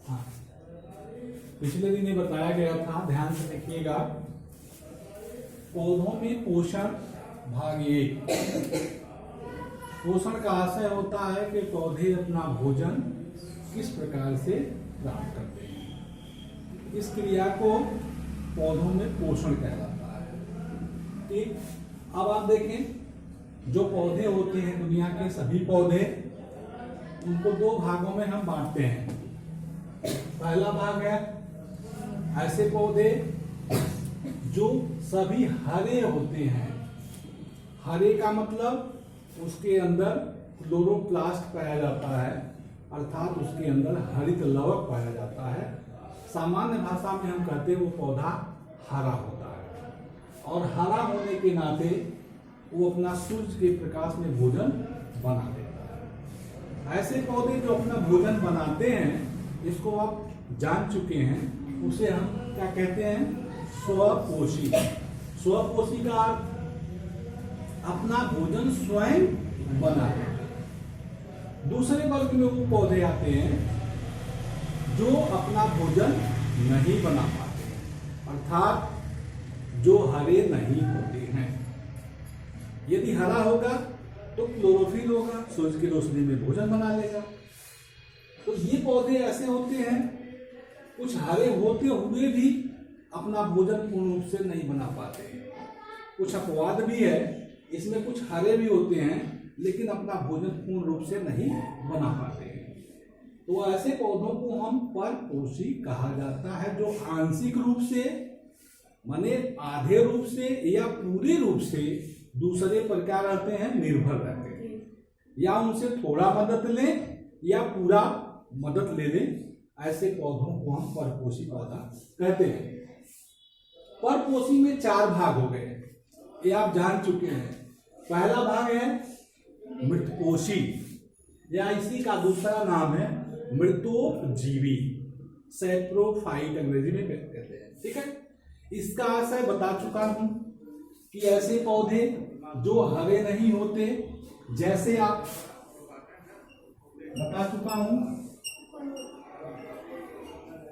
हाँ, पिछले दिन ये बताया गया था, ध्यान से देखिएगा। पौधों में पोषण भाग 1। पोषण का आशय होता है कि पौधे अपना भोजन किस प्रकार से प्राप्त करते हैं। इस क्रिया को पौधों में पोषण कहलाता है। ठीक, अब आप देखें, जो पौधे होते हैं दुनिया के सभी पौधे, उनको 2 भागों में हम बांटते हैं। पहला भाग है ऐसे पौधे जो सभी हरे होते हैं। हरे का मतलब उसके अंदर क्लोरोप्लास्ट पाया जाता है, अर्थात उसके अंदर हरित लवक पाया जाता है। सामान्य भाषा में हम कहते हैं वो पौधा हरा होता है, और हरा होने के नाते वो अपना सूर्य के प्रकाश में भोजन बना देता है। ऐसे पौधे जो अपना भोजन बनाते हैं, इसको आप जान चुके हैं, उसे हम क्या कहते हैं? स्वपोषी। स्वपोषी का अर्थ अपना भोजन स्वयं बनाते हैं। दूसरे वर्ग में वो पौधे आते हैं जो अपना भोजन नहीं बना पाते, अर्थात जो हरे नहीं होते हैं। यदि हरा होगा तो क्लोरोफिल होगा, सूरज की रोशनी में भोजन बना लेगा। तो ये पौधे ऐसे होते हैं, कुछ हरे होते हुए भी अपना भोजन पूर्ण रूप से नहीं बना पाते। कुछ अपवाद भी है, इसमें कुछ हरे भी होते हैं लेकिन अपना भोजन पूर्ण रूप से नहीं बना पाते हैं। तो ऐसे पौधों को हम परपोषी कहा जाता है, जो आंशिक रूप से, माने आधे रूप से या पूरे रूप से दूसरे पर क्या रहते हैं? निर्भर रहते हैं। या उनसे थोड़ा मदद लें या पूरा मदद ले लें, ऐसे पौधों को हम परपोषी पौधा कहते हैं। परपोषी में 4 भाग हो गए, ये आप जान चुके हैं। पहला भाग है मृतपोषी, या इसी का दूसरा नाम है मृतोपजीवी, सैप्रोफाइट अंग्रेजी में कहते हैं। ठीक है, इसका आशय बता चुका हूं कि ऐसे पौधे जो हरे नहीं होते, जैसे आप बता चुका हूं,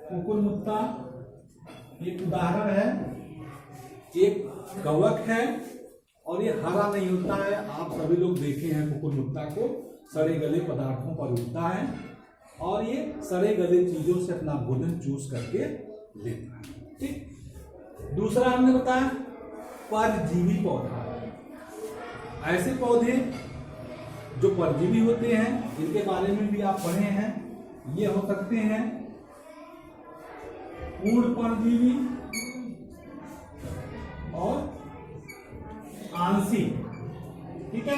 कुकुरमुत्ता एक उदाहरण है, एक कवक है और ये हरा नहीं होता है। आप सभी लोग देखे हैं कुकुरमुत्ता को, सड़े गले पदार्थों पर उगता है और ये सड़े गले चीजों से अपना भोजन चूस करके लेता है। ठीक, दूसरा हमने बताया परजीवी पौधा। ऐसे पौधे जो परजीवी होते हैं, इनके बारे में भी आप पढ़े हैं। ये हो सकते हैं पूर्ण परजीवी और आंशिक। ठीक है,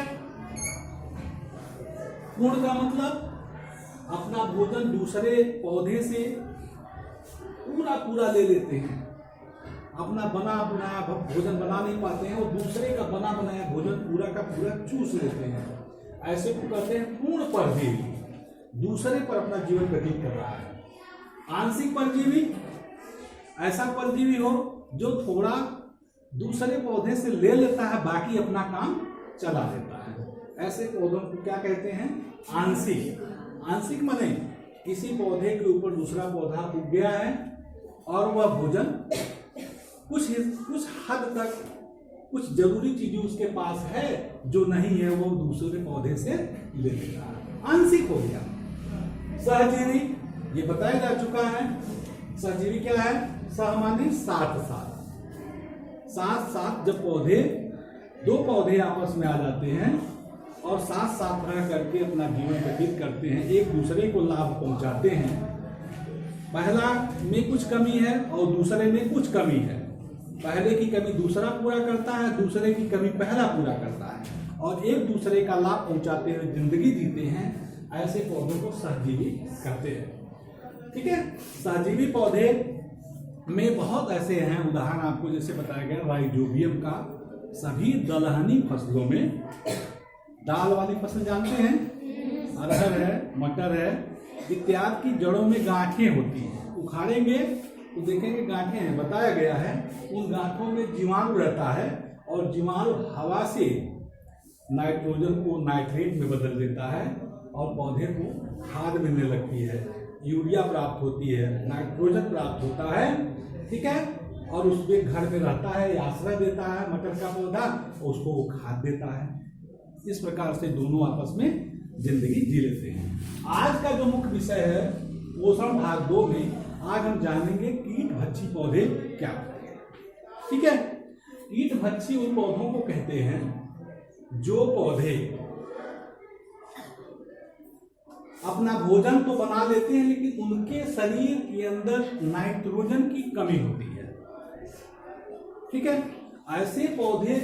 पूर्ण का मतलब अपना भोजन दूसरे पौधे से पूरा ले लेते हैं, अपना बना बनाया भोजन बना नहीं पाते हैं, वो दूसरे का बना बनाया भोजन पूरा का पूरा चूस लेते हैं। ऐसे को कहते हैं पूर्ण परजीवी, दूसरे पर अपना जीवन व्यतीत कर रहा है। आंशिक परजीवी ऐसा परजीवी हो जो थोड़ा दूसरे पौधे से ले लेता है, बाकी अपना काम चला लेता है। ऐसे पौधों को क्या कहते हैं? आंशिक। आंशिक माने किसी पौधे के ऊपर दूसरा पौधा उग गया है और वह भोजन कुछ हद तक, कुछ जरूरी चीजें उसके पास है, जो नहीं है वो दूसरे पौधे से ले लेता है, आंशिक हो गया। सहजीवी, ये बताया जा चुका है। सहजीवी क्या है? सह माने साथ साथ जब दो पौधे आपस में आ जाते हैं और साथ रह करके अपना जीवन व्यतीत करते हैं, एक दूसरे को लाभ पहुंचाते हैं। पहला में कुछ कमी है और दूसरे में कुछ कमी है। पहले की कमी दूसरा पूरा करता है, दूसरे की कमी पहला पूरा करता है, और एक दूसरे का लाभ पहुंचाते हुए जिंदगी जीते हैं। ऐसे पौधों को सहजीवी कहते हैं। ठीक है, सहजीवी पौधे में बहुत ऐसे हैं। उदाहरण आपको जैसे बताया गया राइजोबियम का, सभी दलहनी फसलों में, दाल वाली फसल जानते हैं, अरहर है, मटर है इत्यादि की जड़ों में गांठें होती हैं। उखाड़ेंगे तो देखेंगे गांठें हैं। बताया गया है उन गांठों में जीवाणु रहता है और जीवाणु हवा से नाइट्रोजन को नाइट्रेट में बदल देता है और पौधे को खाद मिलने लगती है। यूरिया प्राप्त होती है, नाइट्रोजन प्राप्त होता है, ठीक है, और उसमें घर में रहता है, आश्रय देता है मटर का पौधा, उसको वो खाद देता है। इस प्रकार से दोनों आपस में जिंदगी जी लेते हैं। आज का जो मुख्य विषय है पोषण भाग 2 में आज हम जानेंगे कीट भक्षी पौधे क्या होते हैं। ठीक है, कीट भक्षी उन पौधों को कहते हैं जो पौधे अपना भोजन तो बना लेते हैं लेकिन उनके शरीर के अंदर नाइट्रोजन की कमी होती है। ठीक है, ऐसे पौधे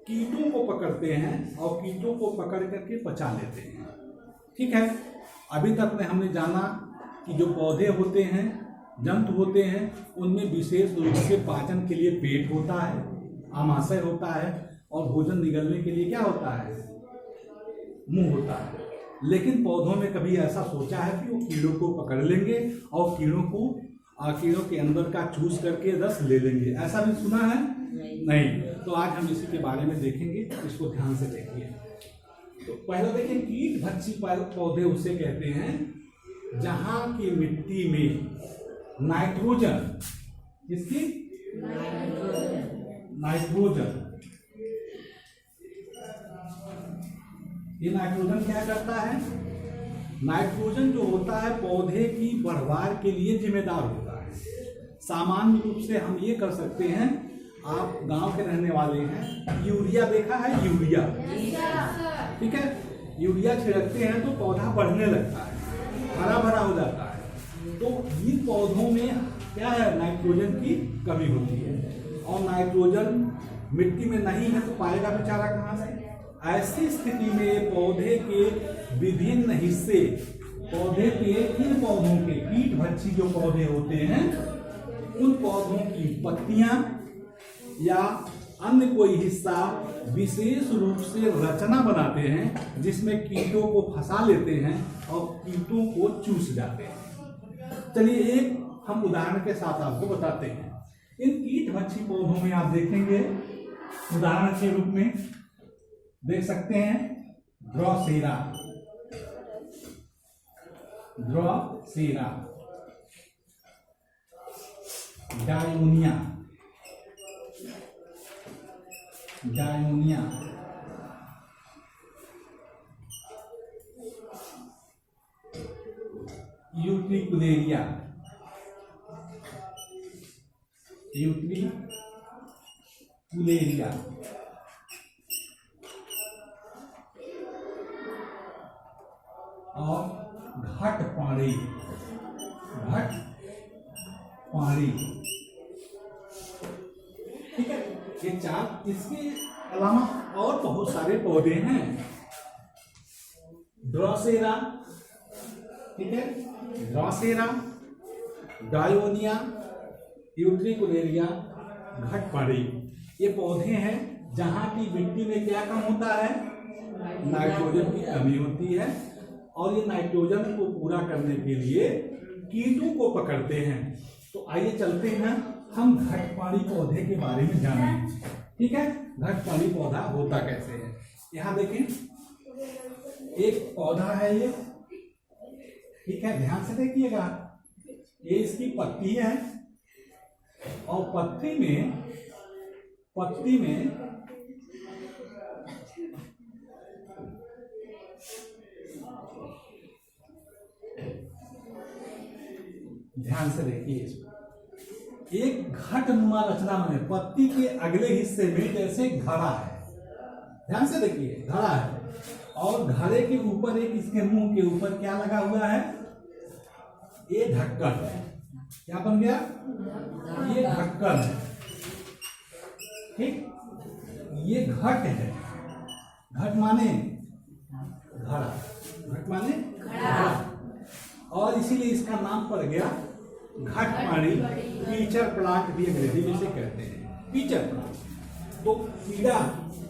कीटों को पकड़ते हैं और कीटों को पकड़ करके पचा लेते हैं। ठीक है, अभी तक में हमने जाना कि जो पौधे होते हैं, जंतु होते हैं, उनमें विशेष रूप से पाचन के लिए पेट होता है, आमाशय होता है, और भोजन निगलने के लिए क्या होता है, मुंह होता है। लेकिन पौधों में कभी ऐसा सोचा है कि वो कीड़ों को पकड़ लेंगे और कीड़ों के अंदर का चूस करके रस ले लेंगे, ऐसा भी सुना है? नहीं। तो आज हम इसी के बारे में देखेंगे, इसको ध्यान से देखिए। तो पहले देखिए, कीट भक्षी पौधे उसे कहते हैं जहां की मिट्टी में नाइट्रोजन, किसकी? नाइट्रोजन। ये नाइट्रोजन क्या करता है? नाइट्रोजन जो होता है पौधे की बढ़वार के लिए जिम्मेदार होता है। सामान्य रूप से हम ये कर सकते हैं, आप गांव के रहने वाले हैं, यूरिया देखा है? यूरिया, ठीक है, यूरिया छिड़कते हैं तो पौधा बढ़ने लगता है, हरा भरा हो जाता है। तो इन पौधों में क्या है, नाइट्रोजन की कमी होती है, और नाइट्रोजन मिट्टी में नहीं है तो पाएगा बेचारा कहाँ से? ऐसी स्थिति में पौधे के विभिन्न हिस्से, पौधे के इन पौधों के कीट भक्षी जो पौधे होते हैं, उन पौधों की पत्तियां या अन्य कोई हिस्सा विशेष रूप से रचना बनाते हैं जिसमें कीटों को फंसा लेते हैं और कीटों को चूस जाते हैं। चलिए एक हम उदाहरण के साथ आपको बताते हैं। इन कीट भक्षी पौधों में आप देखेंगे, उदाहरण के रूप में देख सकते हैं Drosera, Drosera, Dionaea, Dionaea, utricularia, utricularia, और घटपाड़ी, घटपाड़ी। ठीक है, ये चार। इसके अलावा और बहुत सारे पौधे हैं, ड्रोसेरा, ठीक है, ड्रोसेरा, डायोनिया, यूट्रिकुलेरिया, घटपाड़ी, ये पौधे हैं जहां की मिट्टी में क्या कम होता है, नाइट्रोजन की कमी होती है, और ये नाइट्रोजन को पूरा करने के लिए कीटों को पकड़ते हैं। तो आइए चलते हैं हम घटपाड़ी पौधे के बारे में जानें। ठीक है, घटपाड़ी पौधा होता कैसे है। यहाँ देखें, एक पौधा है ये, ठीक है, ध्यान से देखिएगा, ये इसकी पत्ती है, और पत्ती में ध्यान से देखिए, इसमें एक घटनुमा रचना में पत्ती के अगले हिस्से में जैसे घड़ा है, ध्यान से देखिए, घड़ा है, और घड़े के ऊपर एक, इसके मुंह के ऊपर क्या लगा हुआ है, ये ढक्कन है। क्या बन गया, ये ढक्कन है। ठीक, ये घट है, घट माने घड़ा, घट माने घड़ा, और इसीलिए इसका नाम पड़ गया घटपाड़ी। पीचर प्लांट भी अंग्रेजी में से कहते हैं, पीचर प्लांट। तो कीड़ा,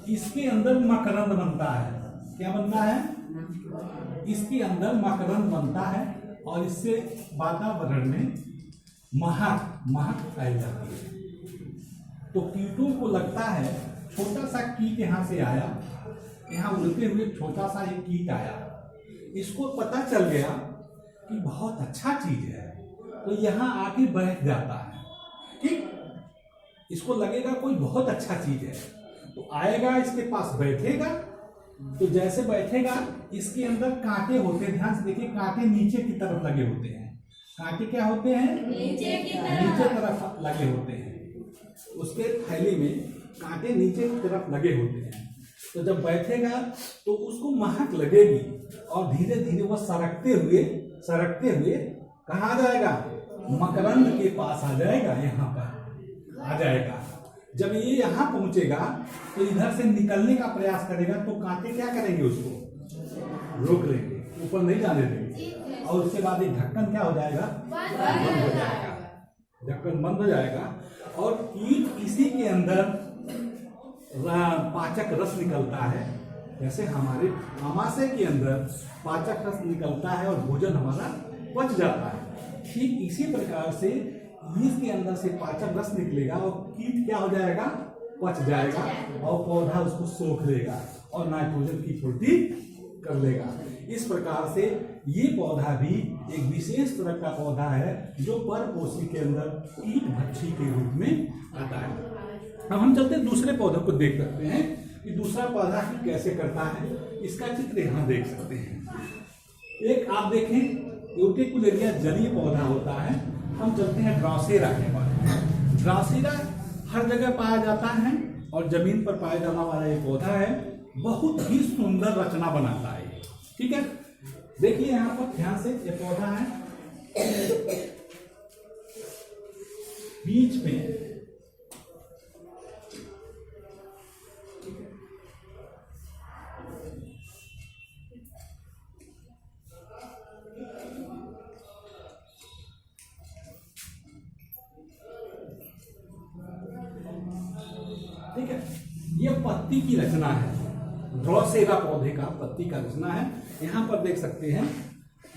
इसके अंदर मकरंद बनता है, क्या बनता है, इसके अंदर मकरंद बनता है, और इससे वातावरण में महक फैल जाती है। तो कीटों को लगता है, छोटा सा कीट यहाँ से आया, यहाँ उड़ते हुए छोटा सा एक कीट आया, इसको पता चल गया कि बहुत अच्छा चीज है, तो यहाँ आके बैठ जाता है। ठीक, इसको लगेगा कोई बहुत अच्छा चीज है, तो आएगा इसके पास बैठेगा। तो जैसे बैठेगा, इसके अंदर कांटे होते हैं, ध्यान से देखिए, कांटे नीचे की तरफ लगे होते हैं। कांटे क्या होते हैं? नीचे तरफ लगे होते हैं। उसके थैली में कांटे नीचे की तरफ लगे होते हैं। तो जब बैठेगा तो उसको महक लगेगी और धीरे धीरे वह सरकते हुए कहाँ आ जाएगा? मकरंद के पास आ जाएगा, यहाँ पर आ जाएगा। जब ये यहाँ पहुंचेगा तो इधर से निकलने का प्रयास करेगा, तो कांटे क्या करेंगे? उसको रोक लेंगे, ऊपर नहीं जाने देंगे। और उसके बाद एक ढक्कन क्या हो जाएगा? बंद हो जाएगा। ढक्कन बंद हो जाएगा और कीट इसी के अंदर पाचक रस निकलता है। जैसे हमारे आमाशय के अंदर पाचक रस निकलता है और भोजन हमारा पच जाता है, ठीक इसी प्रकार से इसके अंदर से पाचक रस निकलेगा और कीट क्या हो जाएगा? पच जाएगा और पौधा उसको सोख लेगा और नाइट्रोजन की पूर्ति कर लेगा। इस प्रकार से ये पौधा भी एक विशेष तरह का पौधा है जो परपोषी के अंदर कीट भक्षी के रूप में आता है। अब हम चलते हैं दूसरे पौधों को देख सकते हैं कि दूसरा पौधा कैसे करता है। इसका चित्र यहाँ देख सकते हैं। एक आप देखें, यूटिकुलेरिया जलीय पौधा होता है। हम चलते हैं ड्रासेरा के पास। ड्रासेरा हर जगह पाया जाता है और जमीन पर पाया जाने वाला ये पौधा है। बहुत ही सुंदर रचना बनाता है, ठीक है। देखिए यहाँ पर ध्यान से, ये पौधा है, बीच में ठीक है, ये पत्ती की रचना है। ड्रासेरा पौधे का पत्ती का रचना है। यहाँ पर देख सकते हैं,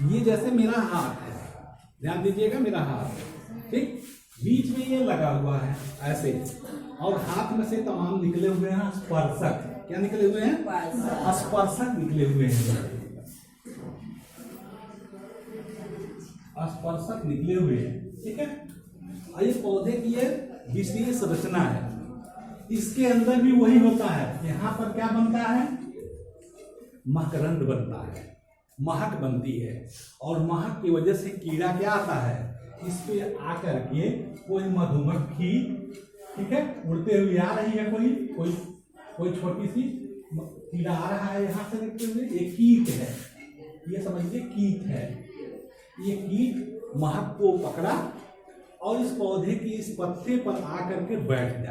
ये जैसे मेरा हाथ है, ध्यान दीजिएगा, मेरा हाथ है, ठीक, बीच में ये लगा हुआ है ऐसे, और हाथ में से तमाम निकले हुए हैं स्पर्शक। क्या निकले हुए हैं? स्पर्शक निकले हुए हैं, स्पर्शक निकले हुए हैं, ठीक है। और ये पौधे की ये विशेष रचना है। इसके अंदर भी वही होता है। यहाँ पर क्या बनता है? मकरंद बनता है, महक बनती है, और महक की वजह से कीड़ा क्या आता है? इस पे आकर के कोई मधुमक्खी, ठीक है, उड़ते हुए आ रही है, कोई छोटी सी कीड़ा आ रहा है यहाँ से देखते हुए, ये कीट है, ये समझिए कीट है। ये कीट महक को पकड़ा और इस पौधे की इस पत्ते पर आकर के बैठ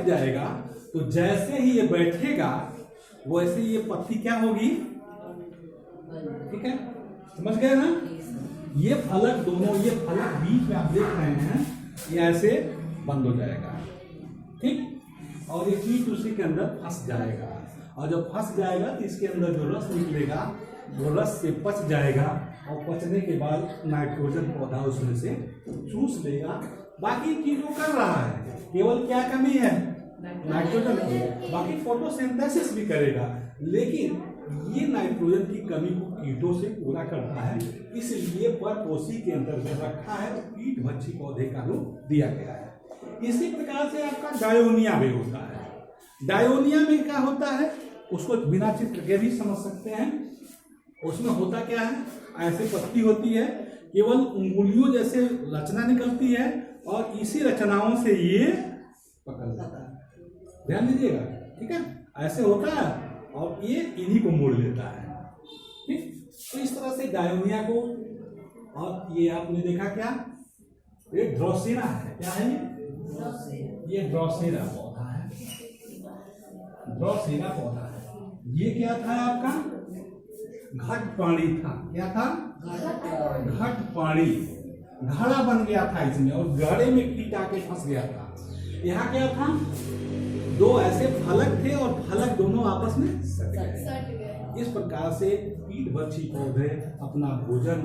जाएगा। तो जैसे ही ये बैठेगा वैसे ये पत्ती क्या होगी? ठीक है, समझ गए ना? ये फलक दोनों, ये फलक बीच में आप देख रहे हैं, ये ऐसे बंद हो जाएगा, ठीक, और ये कीट उसी के अंदर फंस जाएगा। और जब फंस जाएगा तो इसके अंदर जो रस निकलेगा वो रस से पच जाएगा, और पचने के बाद नाइट्रोजन पौधा उसमें से चूस लेगा। बाकी चीजों कर रहा है, केवल क्या कमी है? नाइट्रोजन की। बाकी फोटोसिंथेसिस भी करेगा, लेकिन ये नाइट्रोजन की कमी को कीटों से पूरा करता है, इसलिए परपोषी के अंतर्गत रखा है, कीट भक्षी पौधे का रूप दिया गया है। इसी प्रकार से आपका डायोनिया भी होता है। डायोनिया में क्या होता है उसको बिना चित्र के भी समझ सकते हैं। उसमें होता क्या है? ऐसे पत्ती होती है, केवल उंगलियों जैसे रचना निकलती है और इसी रचनाओं से ये पकड़ लेता है। ध्यान दीजिएगा, ठीक है, ऐसे होता है और ये इन्हीं को मोड़ लेता है, ठीक। तो इस तरह से डायोनिया को, और ये आपने देखा क्या? ये ड्रासेरा है। क्या है ये? ड्रासेरा पौधा है, ड्रासेरा पौधा है। ये क्या था आपका? घट पानी था। क्या था? घट पानी, घड़ा बन गया था इसमें, और घड़े में कीट आके फंस गया था। यहाँ क्या था? दो ऐसे फलक थे और फलक दोनों आपस में सट गए। इस प्रकार से कीट भक्षी पौधे अपना भोजन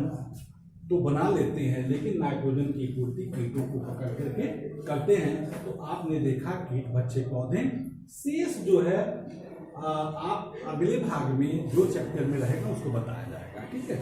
तो बना लेते हैं, लेकिन नाइट्रोजन की पूर्ति कीटों को पकड़ करके करते हैं। तो आपने देखा कीट भक्षी पौधे। शेष जो है आप अगले भाग में जो चैप्टर में रहेगा उसको बताया जाएगा, ठीक है।